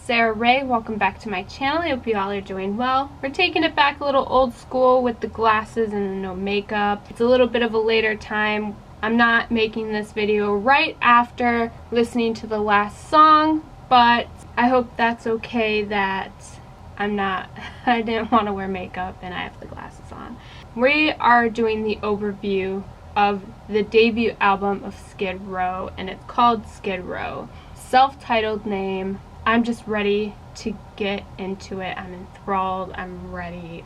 Sarah Rae, welcome back to my channel. I hope you all are doing well. We're taking it back a little old school with the glasses and the no makeup. It's a little bit of a later time. I'm not making this video right after listening to the last song, but I hope that's okay that I didn't want to wear makeup and I have the glasses on. We are doing the overview of the debut album of Skid Row, and it's called Skid Row. Self-titled name. I'm just ready to get into it. I'm enthralled. I'm ready.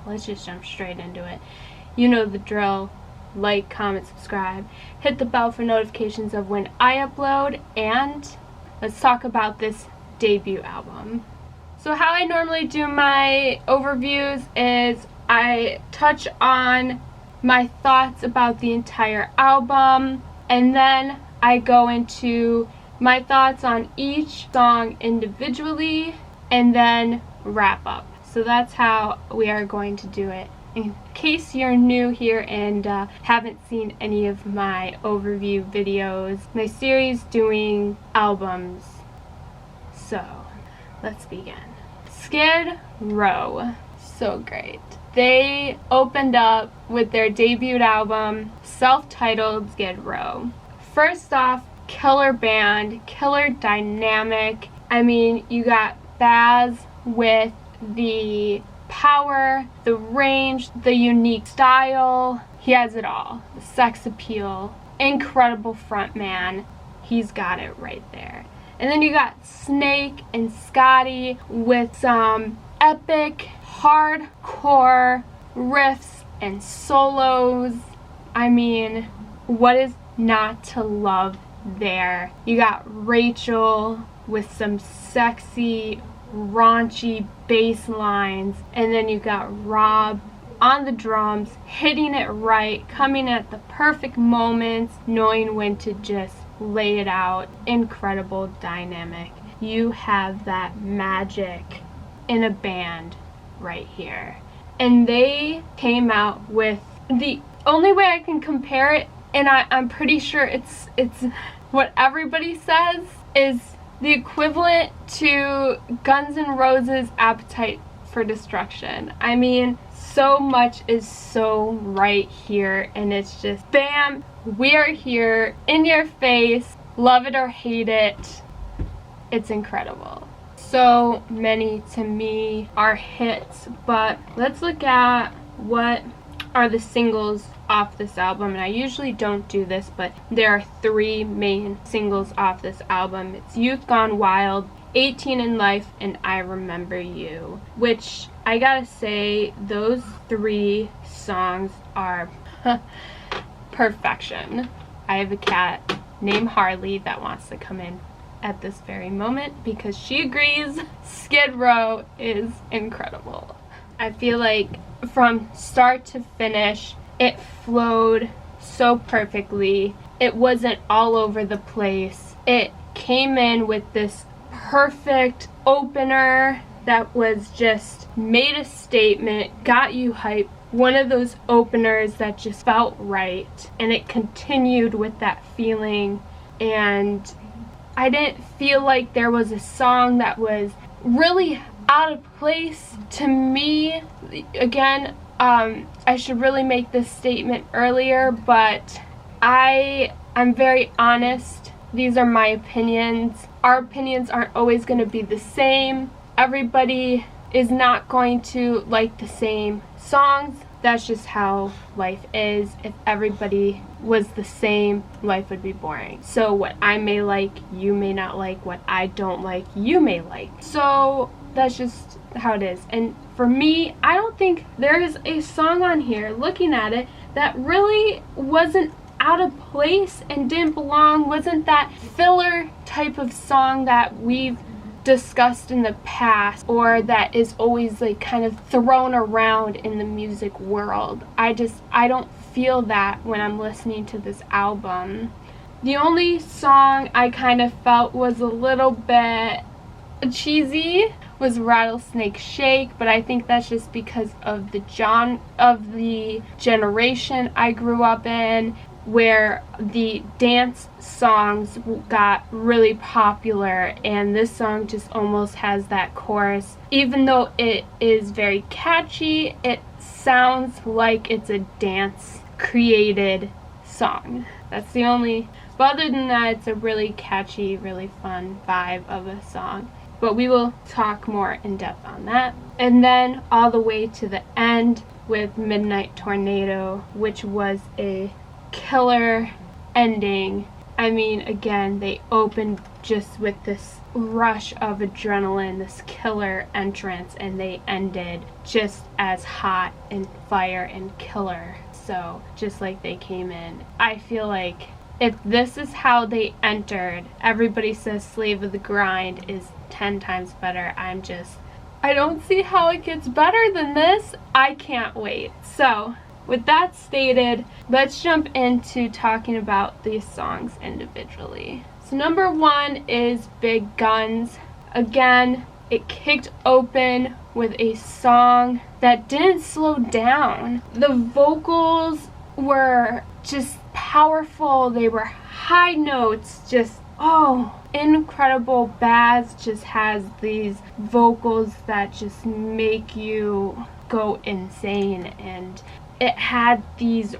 Let's just jump straight into it. You know the drill. Like, comment, subscribe. Hit the bell for notifications of when I upload. And let's talk about this debut album. So how I normally do my overviews is I touch on my thoughts about the entire album. And then I go into my thoughts on each song individually, and then wrap up. So that's how we are going to do it. In case you're new here and haven't seen any of my overview videos, my series doing albums. So let's begin. Skid Row, so great. They opened up with their debut album, self-titled Skid Row. First off, killer band, killer dynamic. I mean, you got Baz with the power, the range, the unique style. He has it all. The sex appeal, incredible frontman. He's got it right there. And then you got Snake and Scotty with some epic, hardcore riffs and solos. I mean, what is not to love there? You got Rachel with some sexy, raunchy bass lines, and then you got Rob on the drums, hitting it right, coming at the perfect moments, knowing when to just lay it out. Incredible dynamic. You have that magic in a band right here. And they came out with the only way I can compare it, and I'm pretty sure it's what everybody says, is the equivalent to Guns N' Roses' Appetite for Destruction. I mean, so much is so right here, and it's just bam, we are here, in your face, love it or hate it. It's incredible. So many, to me, are hits, but let's look at what are the singles off this album. And I usually don't do this, but there are 3 main singles off this album. It's Youth Gone Wild, 18 in Life, and I Remember You, which I gotta say, those 3 songs are perfection. I have a cat named Harley that wants to come in at this very moment because she agrees Skid Row is incredible. I feel like from start to finish, it flowed so perfectly. It wasn't all over the place. It came in with this perfect opener that was just made a statement, got you hyped. One of those openers that just felt right, and it continued with that feeling. And I didn't feel like there was a song that was really out of place to me. Again, I should really make this statement earlier, but I'm very honest. These are my opinions. Our opinions aren't always going to be the same. Everybody is not going to like the same songs. That's just how life is. If everybody was the same, life would be boring. So what I may like, you may not like. What I don't like, you may like. So that's just how it is. And for me, I don't think there is a song on here, looking at it, that really wasn't out of place and didn't belong, wasn't that filler type of song that we've discussed in the past, or that is always like kind of thrown around in the music world. I don't feel that when I'm listening to this album. The only song I kind of felt was a little bit cheesy was Rattlesnake Shake, but I think that's just because of the generation I grew up in, where the dance songs got really popular, and this song just almost has that chorus. Even though it is very catchy, it sounds like it's a dance created song. That's the only, but other than that, it's a really catchy, really fun vibe of a song. But we will talk more in depth on that. And then all the way to the end with Midnight Tornado, which was a killer ending. I mean, again, they opened just with this rush of adrenaline, this killer entrance, and they ended just as hot and fire and killer. So just like they came in. I feel like if this is how they entered, everybody says Slave of the Grind is 10 times better. I don't see how it gets better than this. I can't wait. So with that stated, let's jump into talking about these songs individually. So number 1 is Big Guns. Again, it kicked open with a song that didn't slow down. The vocals were just powerful. They were high notes, just incredible. Baz just has these vocals that just make you go insane, and it had this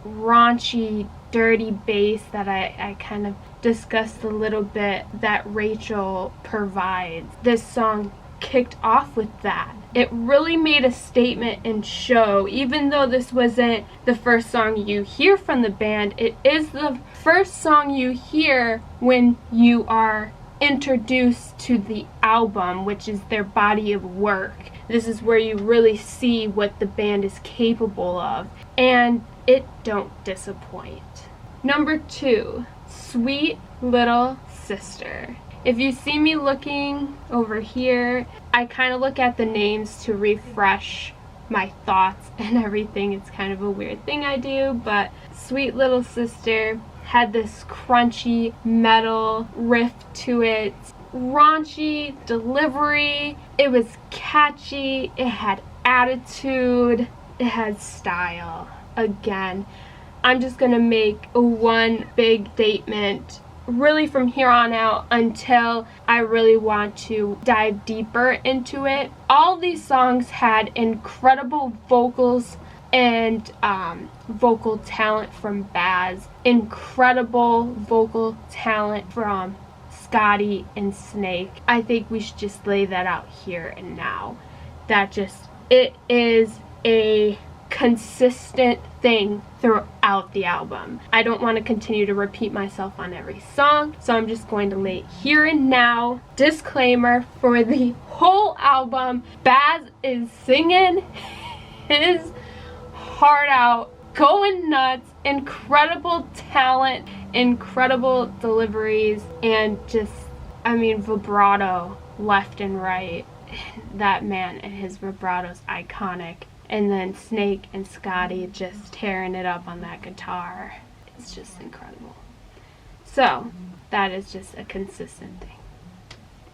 raunchy, dirty bass that I kind of discussed a little bit that Rachel provides. This song kicked off with that. It really made a statement and show, even though this wasn't the first song you hear from the band, it is the first song you hear when you are introduced to the album, which is their body of work. This is where you really see what the band is capable of, and it don't disappoint. Number 2, Sweet Little Sister. If you see me looking over here, I kind of look at the names to refresh my thoughts and everything. It's kind of a weird thing I do, but Sweet Little Sister had this crunchy metal riff to it, raunchy delivery, it was catchy, it had attitude, it had style. Again, I'm just gonna make one big statement really from here on out until I really want to dive deeper into it. All these songs had incredible vocals and vocal talent from Baz, incredible vocal talent from Scotty and Snake. I think we should just lay that out here and now. It is a consistent thing throughout the album. I don't want to continue to repeat myself on every song, so I'm just going to lay it here and now. Disclaimer, for the whole album, Baz is singing his heart out, going nuts, incredible talent, incredible deliveries, and just, vibrato left and right. That man and his vibrato's iconic. And then Snake and Scotty just tearing it up on that guitar. It's just incredible. So, that is just a consistent thing.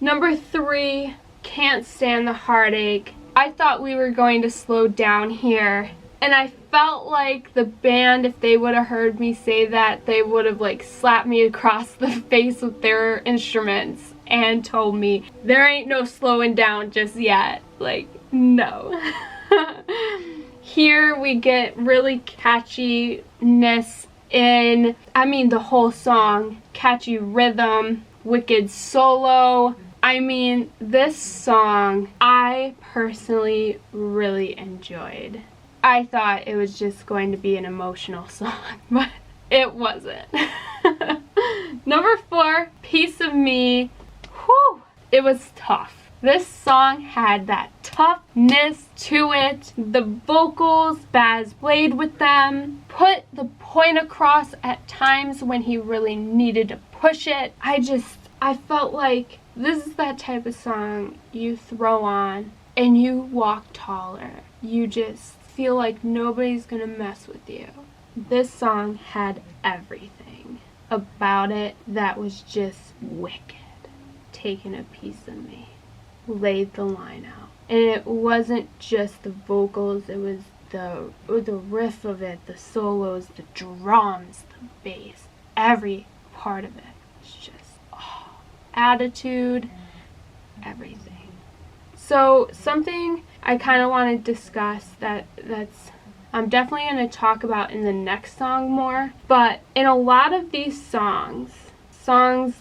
Number 3, Can't Stand the Heartache. I thought we were going to slow down here, and I felt like the band, if they would have heard me say that, they would have slapped me across the face with their instruments and told me there ain't no slowing down just yet. No. Here we get really catchiness in, the whole song, catchy rhythm, wicked solo. This song I personally really enjoyed. I thought it was just going to be an emotional song, but it wasn't. Number 4, Piece of Me. Whew, it was tough. This song had that toughness to it. The vocals, Baz played with them, put the point across at times when he really needed to push it. I felt like this is that type of song you throw on and you walk taller. You just feel like nobody's gonna mess with you. This song had everything. about it that was just wicked. Taking a piece of me. Laid the line out. And it wasn't just the vocals, it was the riff of it, the solos, the drums, the bass, every part of it. It's just attitude, everything. So something I kind of want to discuss that's I'm definitely going to talk about in the next song more, but in a lot of these songs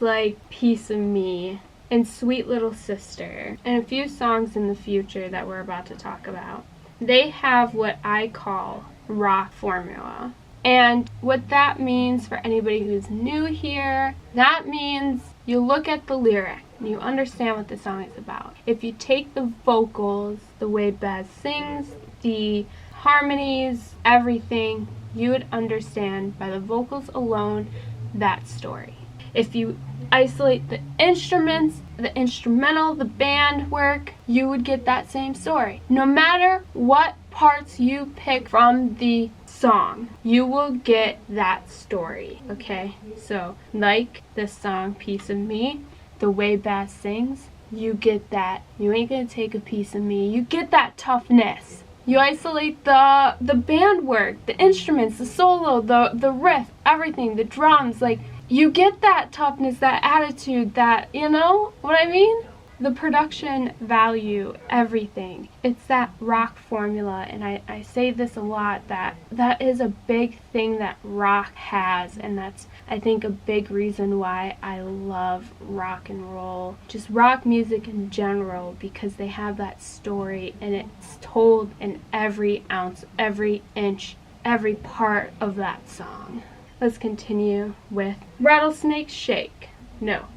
like Piece of Me and Sweet Little Sister, and a few songs in the future that we're about to talk about, they have what I call rock formula. And what that means for anybody who's new here, that means you look at the lyric and you understand what the song is about. If you take the vocals, the way Baz sings, the harmonies, everything, you would understand by the vocals alone that story. If you isolate the instruments, the instrumental, the band work, you would get that same story. No matter what parts you pick from the song, you will get that story, okay? So, like this song, Piece of Me, the way Baz sings, you get that. You ain't gonna take a piece of me. You get that toughness. You isolate the band work, the instruments, the solo, the riff, everything, the drums, like, you get that toughness, that attitude, that, you know what I mean? The production value, everything. It's that rock formula, and I say this a lot, that is a big thing that rock has, and that's, I think, a big reason why I love rock and roll, just rock music in general, because they have that story, and it's told in every ounce, every inch, every part of that song. Let's continue with Rattlesnake Shake. No.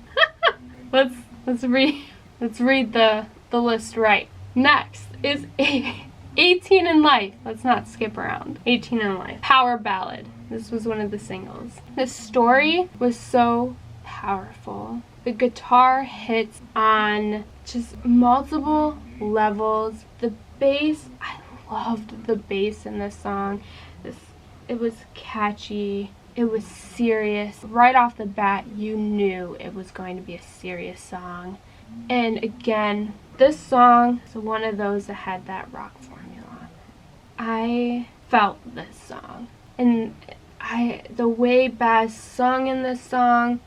Let's read the list right. Next is 18 in Life. Let's not skip around. 18 in Life. Power Ballad. This was one of the singles. The story was so powerful. The guitar hits on just multiple levels. The bass, I loved the bass in this song. It was catchy. It was serious. Right off the bat, you knew it was going to be a serious song. And again, this song is one of those that had that rock formula. I felt this song. And the way Baz sung in this song,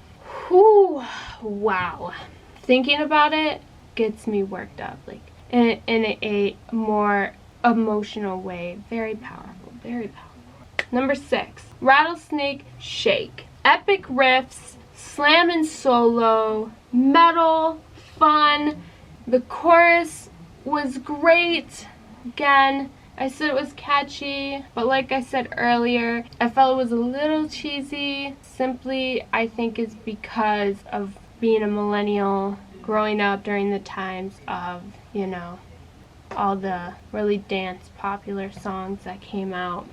whew, wow. Thinking about it gets me worked up, like in a more emotional way. Very powerful, very powerful. Number 6, Rattlesnake Shake. Epic riffs, slamming solo, metal, fun. The chorus was great. Again, I said it was catchy, but like I said earlier, I felt it was a little cheesy. Simply, I think it's because of being a millennial, growing up during the times of, you know, all the really dance popular songs that came out.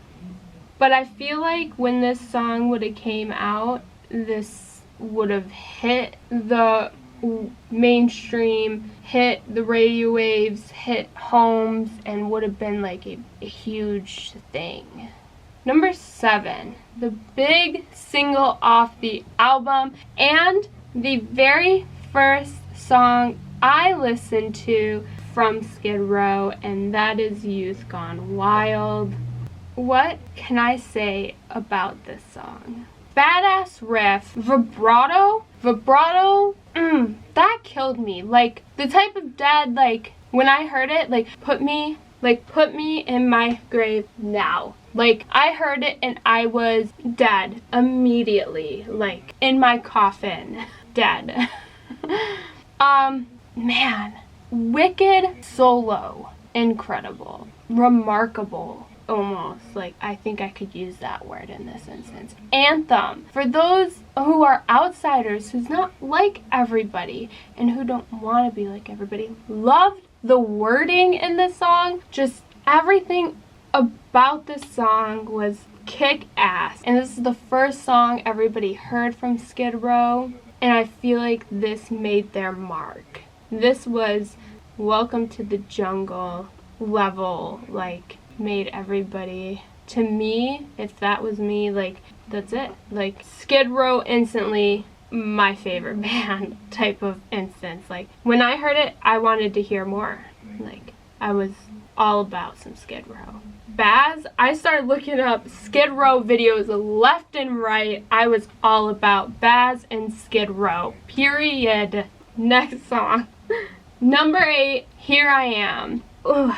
But I feel like when this song would have came out, this would have hit the mainstream, hit the radio waves, hit homes, and would have been like a huge thing. Number 7, the big single off the album, and the very first song I listened to from Skid Row, and that is Youth Gone Wild. What can I say about this song? Badass riff, vibrato, that killed me. Like, the type of dead, like, when I heard it, put me in my grave now. Like, I heard it and I was dead immediately, like, in my coffin, dead. Man, wicked solo, incredible, remarkable. Almost, like, I think I could use that word in this instance. Anthem. For those who are outsiders, who's not like everybody, and who don't want to be like everybody, loved the wording in this song. Just everything about this song was kick-ass. And this is the first song everybody heard from Skid Row, and I feel like this made their mark. This was Welcome to the Jungle level, like, made everybody, to me, if that was me, like, that's it. Like, Skid Row instantly my favorite band type of instance. Like, when I heard it, I wanted to hear more. Like, I was all about some Skid Row. Baz, I started looking up Skid Row videos left and right. I was all about Baz and Skid Row. Period. Next song. Number 8, Here I Am. Ooh,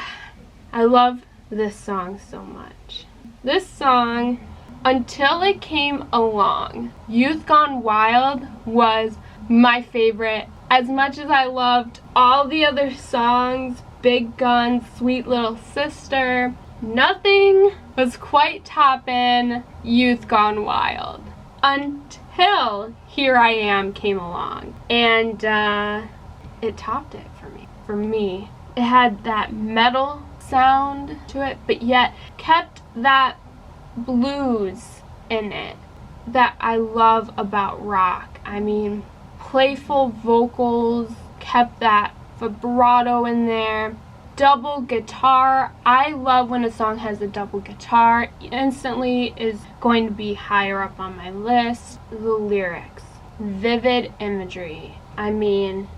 I love this song so much. This song, until it came along, Youth Gone Wild was my favorite. As much as I loved all the other songs, Big Guns, Sweet Little Sister, nothing was quite topping Youth Gone Wild until Here I Am came along. And it topped it for me. For me, it had that metal sound to it, but yet kept that blues in it that I love about rock. I mean, playful vocals, kept that vibrato in there. Double guitar. I love when a song has a double guitar. Instantly is going to be higher up on my list. The lyrics. Vivid imagery. I mean,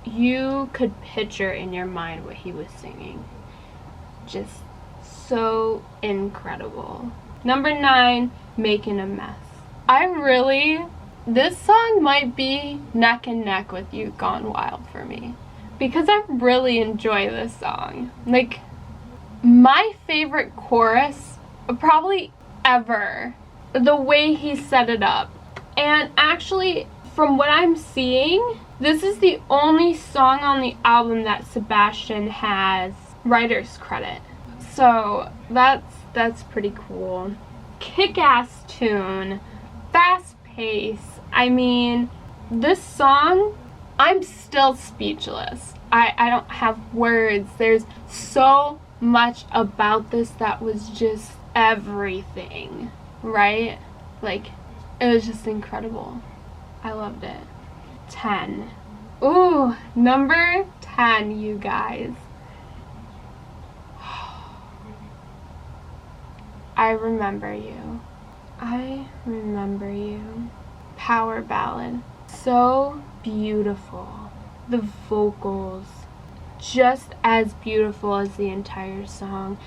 you could picture in your mind what he was singing. Just so incredible. Number 9, Making a Mess. This song might be neck and neck with Youth Gone Wild for me, because I really enjoy this song. Like, my favorite chorus probably ever, the way he set it up. And actually, from what I'm seeing, this is the only song on the album that Sebastian has writer's credit. So that's pretty cool. Kick-ass tune, fast pace. I mean, this song, I'm still speechless. I don't have words. There's so much about this that was just everything, right? Like, it was just incredible. I loved it. 10. Ooh, number 10, you guys. I Remember You. I Remember You. Power ballad. So beautiful. The vocals, just as beautiful as the entire song.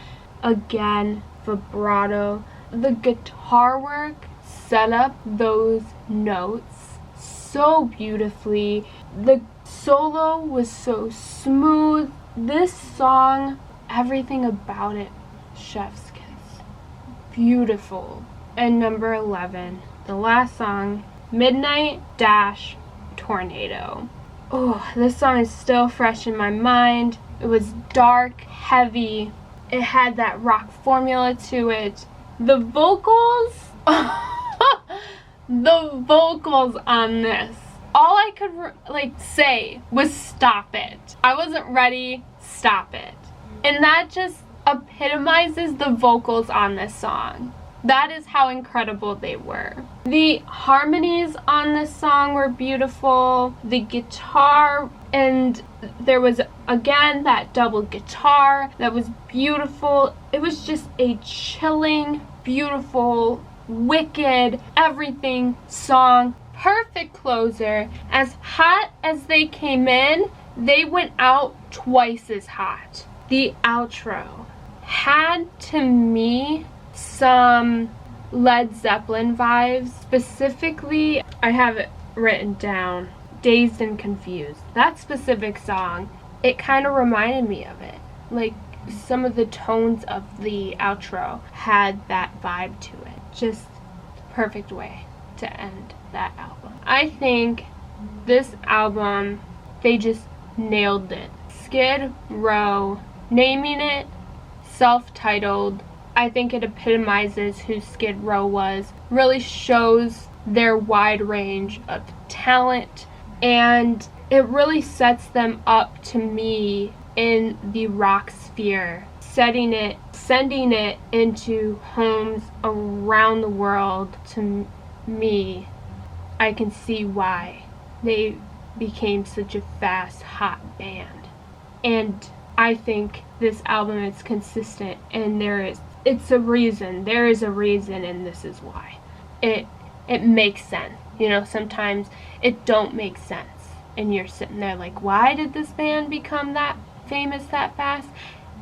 Again, vibrato. The guitar work set up those notes so beautifully. The solo was so smooth. This song, everything about it, chef's kiss. Beautiful. And number 11, the last song, Midnight Dash Tornado. Oh, this song is still fresh in my mind. It was dark, heavy. It had that rock formula to it. The vocals, the vocals on this. All I could say was stop it. I wasn't ready, stop it. And that just epitomizes the vocals on this song. That is how incredible they were. The harmonies on this song were beautiful. The guitar, and there was again that double guitar that was beautiful. It was just a chilling, beautiful, wicked, everything song. Perfect closer. As hot as they came in, they went out twice as hot. The outro had, to me, some Led Zeppelin vibes. Specifically, I have it written down, Dazed and Confused. That specific song, it kind of reminded me of it. Like, some of the tones of the outro had that vibe to it. Just the perfect way to end that album. I think this album, they just nailed it. Skid Row, naming it, self-titled, I think it epitomizes who Skid Row was, really shows their wide range of talent, and it really sets them up to me in the rock sphere, sending it into homes around the world. To me, I can see why they became such a fast, hot band. And I think this album is consistent, and there is a reason, and this is why. it makes sense. You know, sometimes it don't make sense. And you're sitting there like, why did this band become that famous that fast?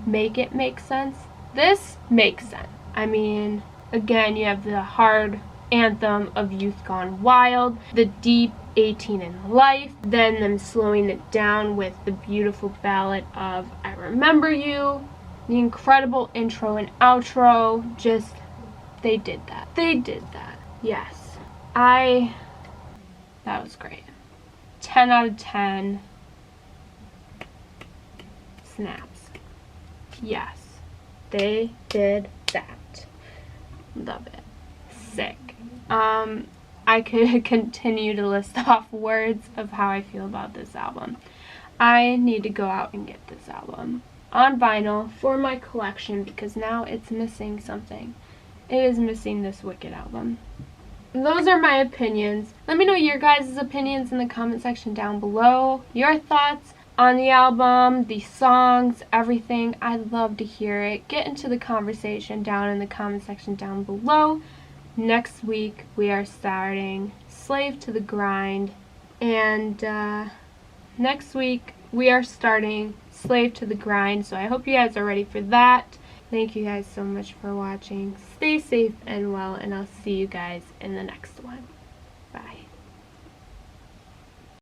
Make it make sense. This makes sense. I mean, again, you have the hard anthem of Youth Gone Wild, the deep 18 in Life, then them slowing it down with the beautiful ballad of I Remember You, the incredible intro and outro. Just, they did that. They did that. Yes. That was great. 10 out of 10 snaps. Yes, they did that. Love it. Sick. I could continue to list off words of how I feel about this album. I need to go out and get this album on vinyl for my collection because now it's missing something. It is missing this Wicked album. Those are my opinions. Let me know your guys' opinions in the comment section down below. Your thoughts on the album, the songs, everything. I'd love to hear it. Get into the conversation down in the comment section down below. Next week we are starting Slave to the Grind. And next week we are starting Slave to the Grind. So I hope you guys are ready for that. Thank you guys so much for watching. Stay safe and well, and I'll see you guys in the next one.